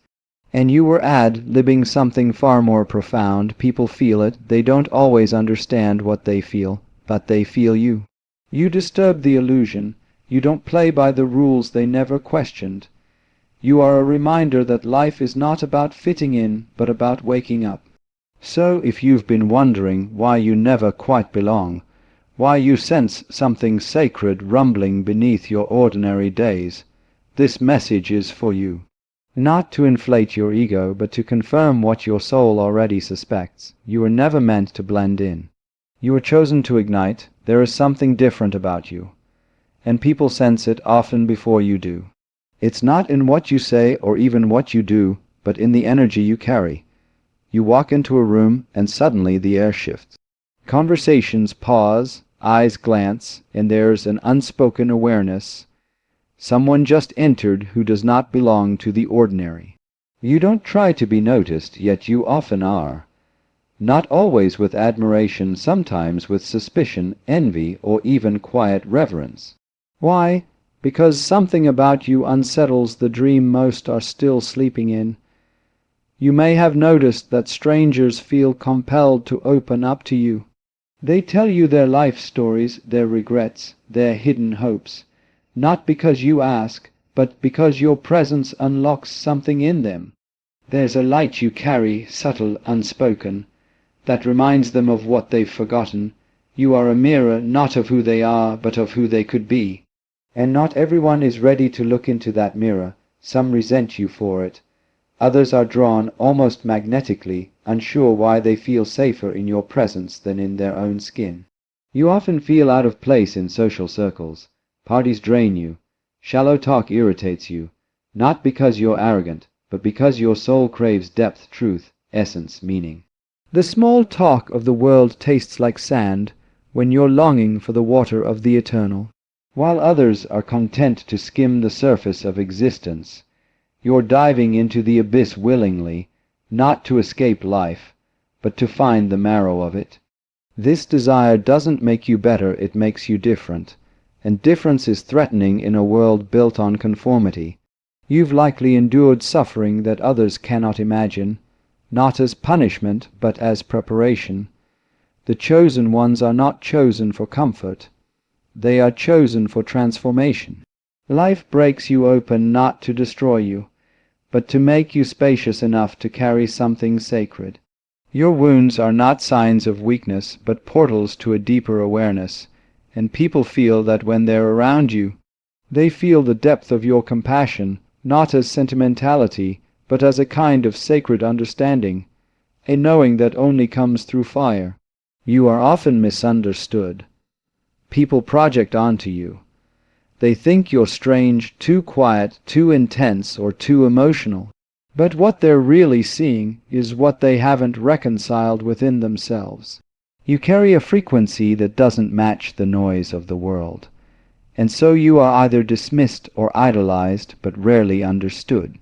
And you were ad-libbing something far more profound. People feel it. They don't always understand what they feel, but they feel you. You disturb the illusion. You don't play by the rules they never questioned. You are a reminder that life is not about fitting in, but about waking up. So if you've been wondering why you never quite belong, why you sense something sacred rumbling beneath your ordinary days, this message is for you. Not to inflate your ego, but to confirm what your soul already suspects. You were never meant to blend in. You were chosen to ignite. There is something different about you, and people sense it often before you do. It's not in what you say or even what you do, but in the energy you carry. You walk into a room and suddenly the air shifts. Conversations pause, eyes glance, and there's an unspoken awareness. Someone just entered who does not belong to the ordinary. You don't try to be noticed, yet you often are. Not always with admiration, sometimes with suspicion, envy, or even quiet reverence. Why? Because something about you unsettles the dream most are still sleeping in. You may have noticed that strangers feel compelled to open up to you. They tell you their life stories, their regrets, their hidden hopes, not because you ask, but because your presence unlocks something in them. There's a light you carry, subtle, unspoken, that reminds them of what they've forgotten. You are a mirror not of who they are, but of who they could be. And not everyone is ready to look into that mirror. Some resent you for it. Others are drawn almost magnetically, unsure why they feel safer in your presence than in their own skin. You often feel out of place in social circles. Parties drain you. Shallow talk irritates you, not because you're arrogant, but because your soul craves depth, truth, essence, meaning. The small talk of the world tastes like sand when you're longing for the water of the eternal. While others are content to skim the surface of existence, you're diving into the abyss willingly, not to escape life, but to find the marrow of it. This desire doesn't make you better, it makes you different, and difference is threatening in a world built on conformity. You've likely endured suffering that others cannot imagine, not as punishment, but as preparation. The chosen ones are not chosen for comfort. They are chosen for transformation. Life breaks you open not to destroy you, but to make you spacious enough to carry something sacred. Your wounds are not signs of weakness, but portals to a deeper awareness, and people feel that when they're around you. They feel the depth of your compassion, not as sentimentality, but as a kind of sacred understanding, a knowing that only comes through fire. You are often misunderstood. People project onto you. They think you're strange, too quiet, too intense, or too emotional. But what they're really seeing is what they haven't reconciled within themselves. You carry a frequency that doesn't match the noise of the world, and so you are either dismissed or idolized, but rarely understood.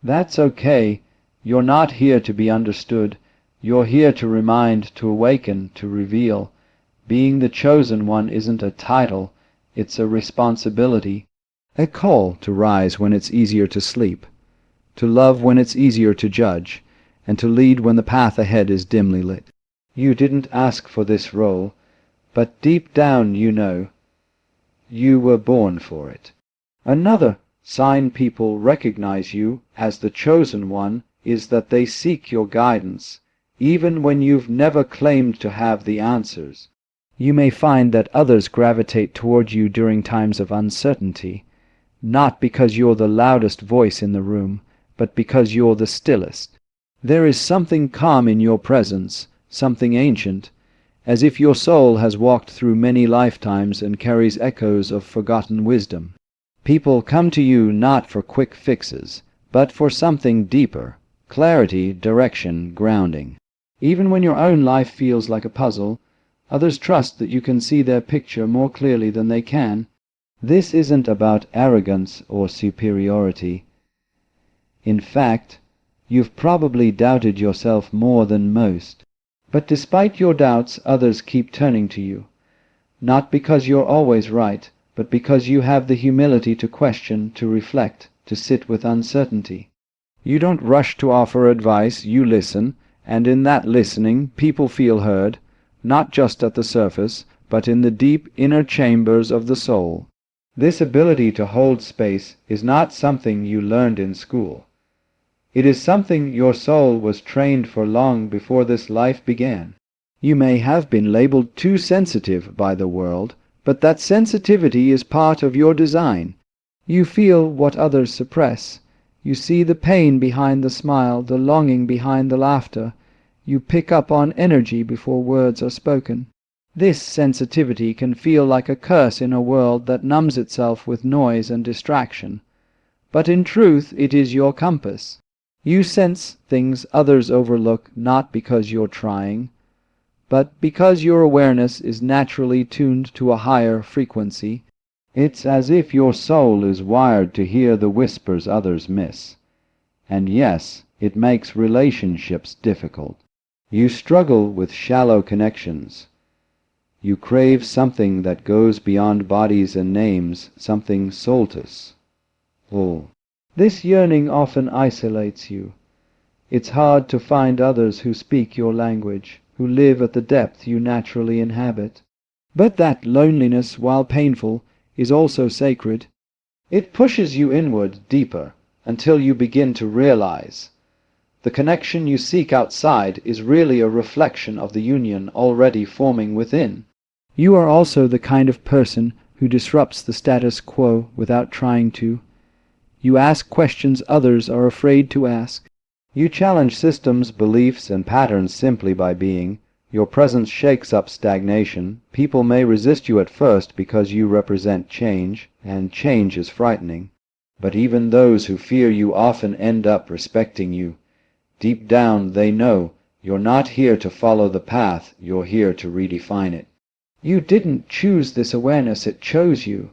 That's okay. You're not here to be understood. You're here to remind, to awaken, to reveal. Being the chosen one isn't a title, it's a responsibility. A call to rise when it's easier to sleep, to love when it's easier to judge, and to lead when the path ahead is dimly lit. You didn't ask for this role, but deep down you know you were born for it. Another sign people recognize you as the chosen one is that they seek your guidance, even when you've never claimed to have the answers. You may find that others gravitate toward you during times of uncertainty, not because you're the loudest voice in the room, but because you're the stillest. There is something calm in your presence, something ancient, as if your soul has walked through many lifetimes and carries echoes of forgotten wisdom. People come to you not for quick fixes, but for something deeper, clarity, direction, grounding. Even when your own life feels like a puzzle, Others trust that you can see their picture more clearly than they can. This isn't about arrogance or superiority. In fact, you've probably doubted yourself more than most. But despite your doubts, others keep turning to you. Not because you're always right, but because you have the humility to question, to reflect, to sit with uncertainty. You don't rush to offer advice, you listen, and in that listening people feel heard, not just at the surface, but in the deep inner chambers of the soul. This ability to hold space is not something you learned in school. It is something your soul was trained for long before this life began. You may have been labeled too sensitive by the world, but that sensitivity is part of your design. You feel what others suppress. You see the pain behind the smile, the longing behind the laughter. You pick up on energy before words are spoken. This sensitivity can feel like a curse in a world that numbs itself with noise and distraction. But in truth, it is your compass. You sense things others overlook not because you're trying, but because your awareness is naturally tuned to a higher frequency. It's as if your soul is wired to hear the whispers others miss. And yes, it makes relationships difficult. You struggle with shallow connections. You crave something that goes beyond bodies and names, something soulless. This yearning often isolates you. It's hard to find others who speak your language, who live at the depth you naturally inhabit. But that loneliness, while painful, is also sacred. It pushes you inward deeper until you begin to realize the connection you seek outside is really a reflection of the union already forming within. You are also the kind of person who disrupts the status quo without trying to. You ask questions others are afraid to ask. You challenge systems, beliefs, and patterns simply by being. Your presence shakes up stagnation. People may resist you at first because you represent change, and change is frightening. But even those who fear you often end up respecting you. Deep down they know you're not here to follow the path, you're here to redefine it. You didn't choose this awareness, it chose you.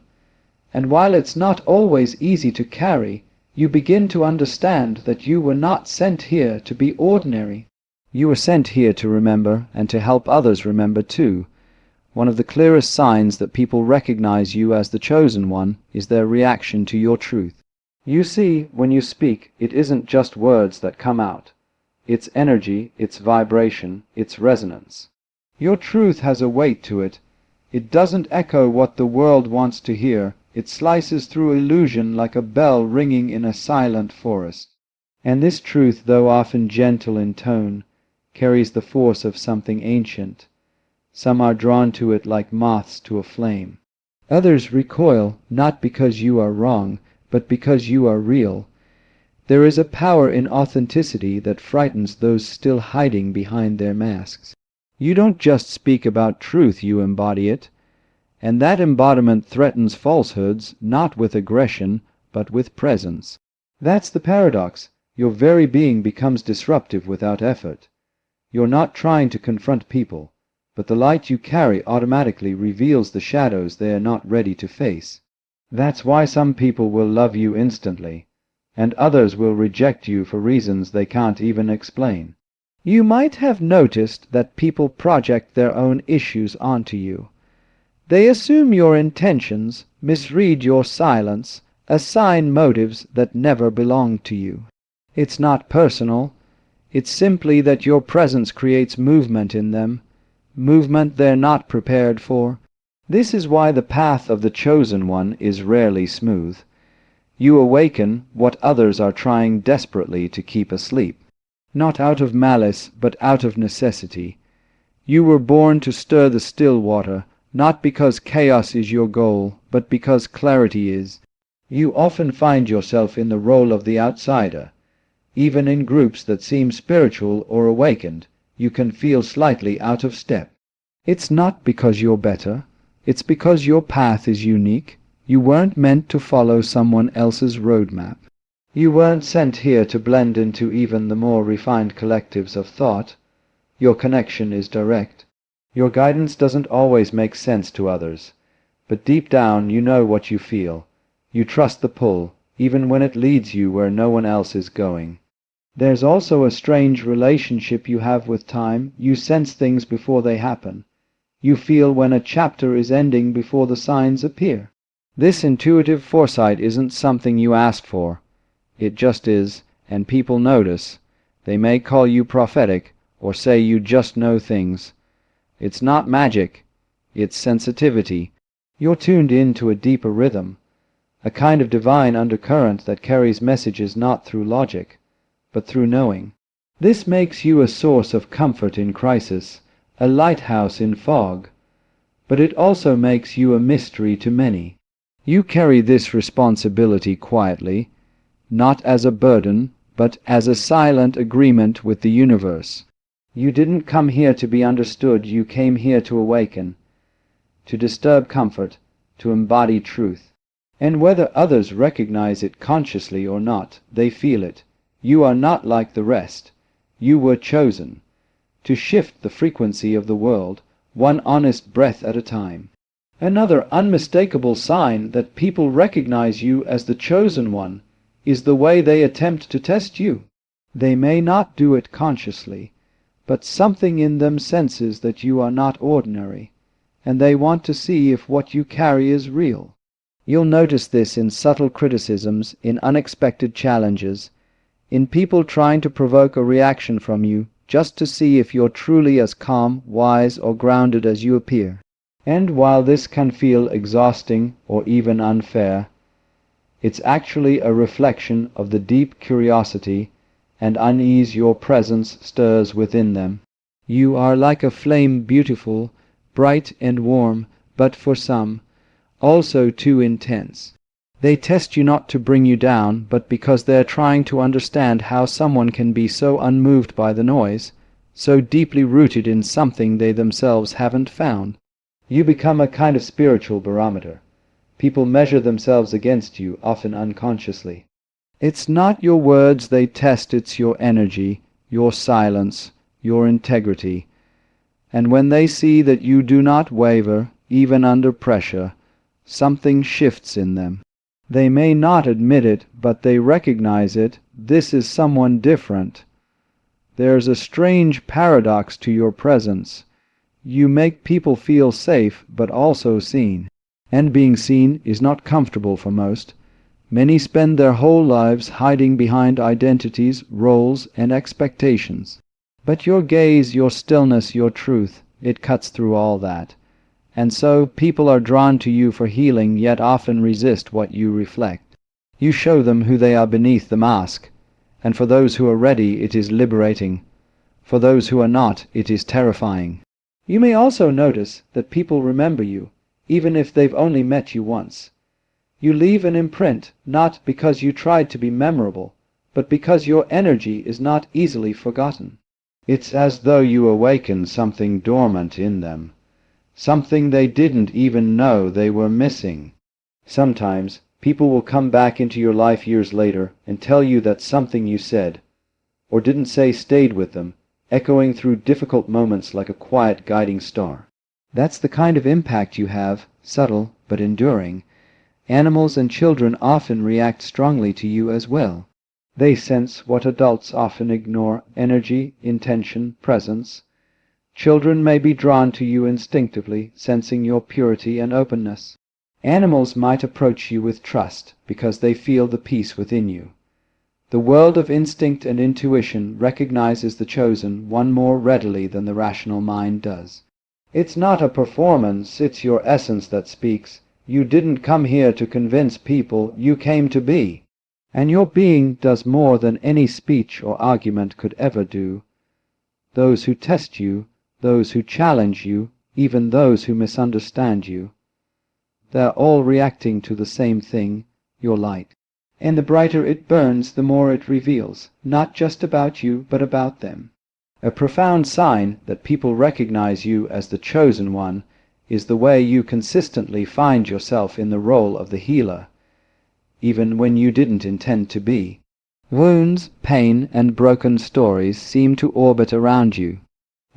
And while it's not always easy to carry, you begin to understand that you were not sent here to be ordinary. You were sent here to remember, and to help others remember too. One of the clearest signs that people recognize you as the chosen one is their reaction to your truth. You see, when you speak, it isn't just words that come out. It's energy, it's vibration, it's resonance. Your truth has a weight to it. It doesn't echo what the world wants to hear. It slices through illusion like a bell ringing in a silent forest. And this truth, though often gentle in tone, carries the force of something ancient. Some are drawn to it like moths to a flame. Others recoil, not because you are wrong, but because you are real. There is a power in authenticity that frightens those still hiding behind their masks. You don't just speak about truth, you embody it. And that embodiment threatens falsehoods, not with aggression, but with presence. That's the paradox. Your very being becomes disruptive without effort. You're not trying to confront people, but the light you carry automatically reveals the shadows they are not ready to face. That's why some people will love you instantly, and others will reject you for reasons they can't even explain. You might have noticed that people project their own issues onto you. They assume your intentions, misread your silence, assign motives that never belong to you. It's not personal. It's simply that your presence creates movement in them, movement they're not prepared for. This is why the path of the chosen one is rarely smooth. You awaken what others are trying desperately to keep asleep. Not out of malice, but out of necessity. You were born to stir the still water, not because chaos is your goal, but because clarity is. You often find yourself in the role of the outsider. Even in groups that seem spiritual or awakened, you can feel slightly out of step. It's not because you're better. It's because your path is unique. You weren't meant to follow someone else's roadmap. You weren't sent here to blend into even the more refined collectives of thought. Your connection is direct. Your guidance doesn't always make sense to others, but deep down you know what you feel. You trust the pull, even when it leads you where no one else is going. There's also a strange relationship you have with time. You sense things before they happen. You feel when a chapter is ending before the signs appear. This intuitive foresight isn't something you asked for. It just is, and people notice. They may call you prophetic, or say you just know things. It's not magic, it's sensitivity. You're tuned in to a deeper rhythm, a kind of divine undercurrent that carries messages not through logic, but through knowing. This makes you a source of comfort in crisis, a lighthouse in fog, but it also makes you a mystery to many. You carry this responsibility quietly, not as a burden, but as a silent agreement with the universe. You didn't come here to be understood, you came here to awaken, to disturb comfort, to embody truth. And whether others recognize it consciously or not, they feel it. You are not like the rest. You were chosen to shift the frequency of the world, one honest breath at a time. Another unmistakable sign that people recognize you as the chosen one is the way they attempt to test you. They may not do it consciously, but something in them senses that you are not ordinary, and they want to see if what you carry is real. You'll notice this in subtle criticisms, in unexpected challenges, in people trying to provoke a reaction from you just to see if you're truly as calm, wise, or grounded as you appear. And while this can feel exhausting or even unfair, it's actually a reflection of the deep curiosity and unease your presence stirs within them. You are like a flame, beautiful, bright and warm, but for some, also too intense. They test you not to bring you down, but because they're trying to understand how someone can be so unmoved by the noise, so deeply rooted in something they themselves haven't found. You become a kind of spiritual barometer. People measure themselves against you, often unconsciously. It's not your words they test, it's your energy, your silence, your integrity. And when they see that you do not waver, even under pressure, something shifts in them. They may not admit it, but they recognize it. This is someone different. There's a strange paradox to your presence. You make people feel safe, but also seen. And being seen is not comfortable for most. Many spend their whole lives hiding behind identities, roles, and expectations. But your gaze, your stillness, your truth, it cuts through all that. And so people are drawn to you for healing, yet often resist what you reflect. You show them who they are beneath the mask, and for those who are ready it is liberating. For those who are not, it is terrifying. You may also notice that people remember you, even if they've only met you once. You leave an imprint, not because you tried to be memorable, but because your energy is not easily forgotten. It's as though you awaken something dormant in them, something they didn't even know they were missing. Sometimes people will come back into your life years later and tell you that something you said or didn't say stayed with them, echoing through difficult moments like a quiet guiding star. That's the kind of impact you have, subtle but enduring. Animals and children often react strongly to you as well. They sense what adults often ignore: energy, intention, presence. Children may be drawn to you instinctively, sensing your purity and openness. Animals might approach you with trust because they feel the peace within you. The world of instinct and intuition recognizes the chosen one more readily than the rational mind does. It's not a performance, it's your essence that speaks. You didn't come here to convince people, you came to be. And your being does more than any speech or argument could ever do. Those who test you, those who challenge you, even those who misunderstand you, they're all reacting to the same thing, your light. And the brighter it burns, the more it reveals, not just about you, but about them. A profound sign that people recognize you as the chosen one is the way you consistently find yourself in the role of the healer, even when you didn't intend to be. Wounds, pain, and broken stories seem to orbit around you.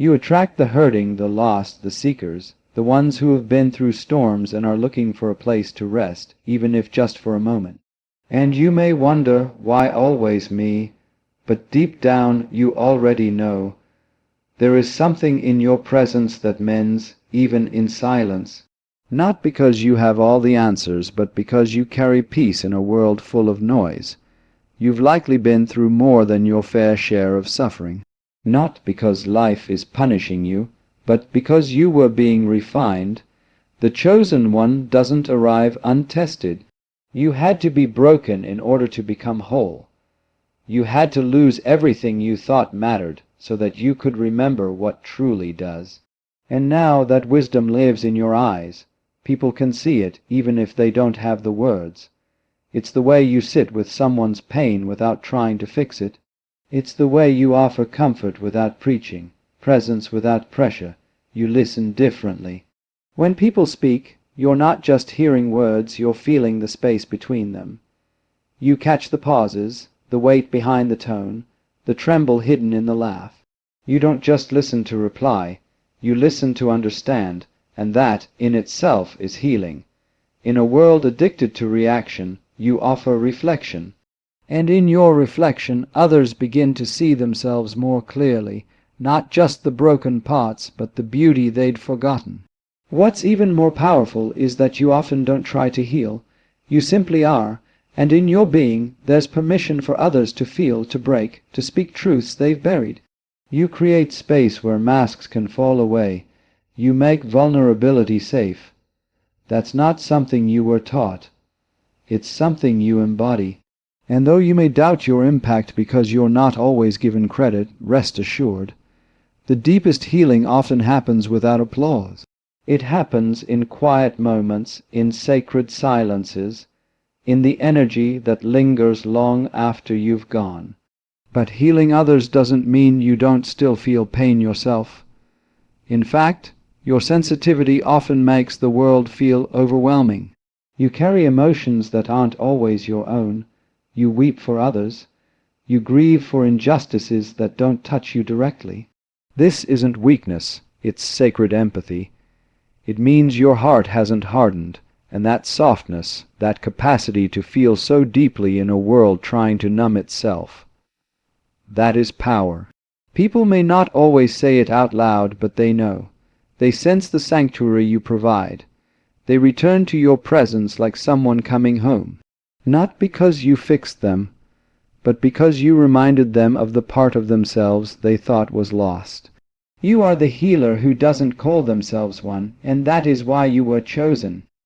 You attract the hurting, the lost, the seekers, the ones who have been through storms and are looking for a place to rest, even if just for a moment. And you may wonder, why always me? But deep down you already know. There is something in your presence that mends, even in silence. Not because you have all the answers, but because you carry peace in a world full of noise. You've likely been through more than your fair share of suffering. Not because life is punishing you, but because you were being refined. The chosen one doesn't arrive untested. You had to be broken in order to become whole. You had to lose everything you thought mattered so that you could remember what truly does. And now that wisdom lives in your eyes, people can see it even if they don't have the words. It's the way you sit with someone's pain without trying to fix it. It's the way you offer comfort without preaching, presence without pressure. You listen differently. When people speak, you're not just hearing words, you're feeling the space between them. You catch the pauses, the weight behind the tone, the tremble hidden in the laugh. You don't just listen to reply, you listen to understand, and that in itself is healing. In a world addicted to reaction, you offer reflection. And in your reflection, others begin to see themselves more clearly, not just the broken parts, but the beauty they'd forgotten. What's even more powerful is that you often don't try to heal. You simply are, and in your being, there's permission for others to feel, to break, to speak truths they've buried. You create space where masks can fall away. You make vulnerability safe. That's not something you were taught. It's something you embody. And though you may doubt your impact because you're not always given credit, rest assured, the deepest healing often happens without applause. It happens in quiet moments, in sacred silences, in the energy that lingers long after you've gone. But healing others doesn't mean you don't still feel pain yourself. In fact, your sensitivity often makes the world feel overwhelming. You carry emotions that aren't always your own. You weep for others. You grieve for injustices that don't touch you directly. This isn't weakness, it's sacred empathy. It means your heart hasn't hardened, and that softness, that capacity to feel so deeply in a world trying to numb itself. That is power. People may not always say it out loud, but they know. They sense the sanctuary you provide. They return to your presence like someone coming home. Not because you fixed them, but because you reminded them of the part of themselves they thought was lost. You are the healer who doesn't call themselves one, and that is why you were chosen.